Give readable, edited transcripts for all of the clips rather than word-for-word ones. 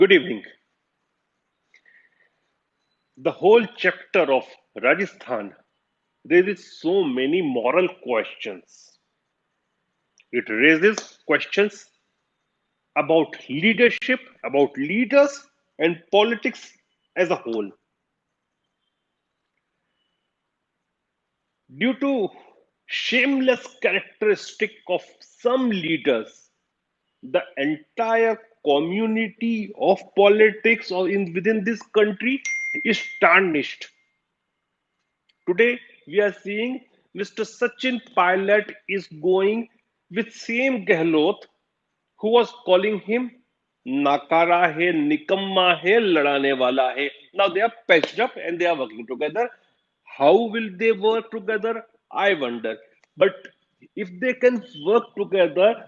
Good evening. The whole chapter of Rajasthan raises so many moral questions. It raises questions about leadership, about leaders, and politics as a whole. Due to shameless characteristic of some leaders, the entire community of politics or within this country is tarnished. Today, we are seeing Mr. Sachin Pilot is going with same Gehlot who was calling him Nakara hai, Nikamma hai, Ladane wala hai. Now they are patched up and they are working together. How will they work together? I wonder. But if they can work together,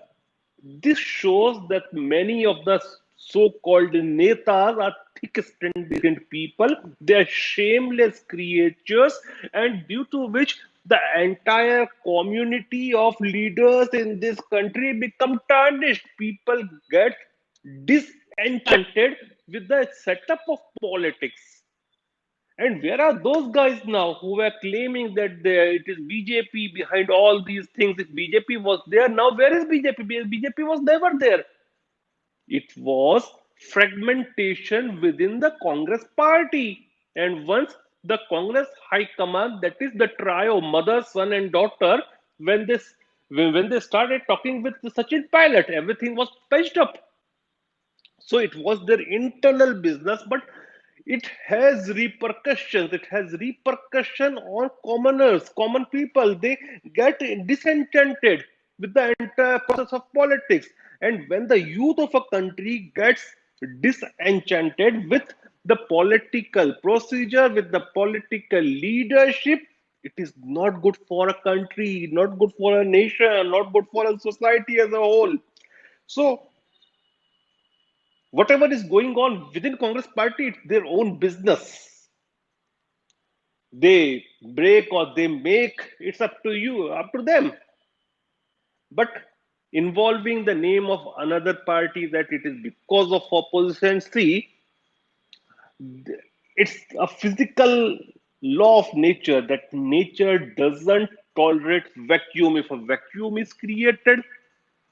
this shows that many of the so-called netas are thick-skinned people. They are shameless creatures, and due to which the entire community of leaders in this country become tarnished. People get disenchanted with the setup of politics. And where are those guys now who were claiming that it is BJP behind all these things? If BJP was there, now where is BJP? BJP was never there. It was fragmentation within the Congress party. And once the Congress High Command, that is the trio, mother, son, and daughter, when they started talking with Sachin Pilot, everything was patched up. So it was their internal business, but it has repercussions. It has repercussion on commoners, common people. They get disenchanted with the entire process of politics. And when the youth of a country gets disenchanted with the political procedure, with the political leadership, it is not good for a country, not good for a nation, not good for a society as a whole. So whatever is going on within Congress party, it's their own business. They break or they make, it's up to you, up to them. But involving the name of another party that it is because of opposition, see, it's a physical law of nature that nature doesn't tolerate vacuum. If a vacuum is created,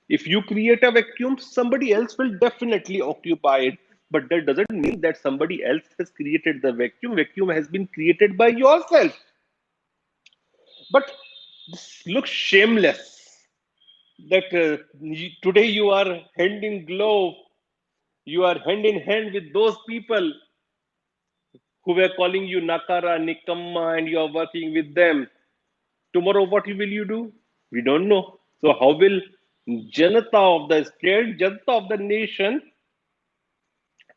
if you create a vacuum, somebody else will definitely occupy it. But that doesn't mean that somebody else has created the vacuum. Vacuum has been created by yourself. But this looks shameless that today you are hand in glove, you are hand in hand with those people who were calling you Nakara, Nikamma, and you are working with them. Tomorrow, what will you do? We don't know. So, how will Janata of the state, Janata of the nation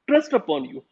trust upon you?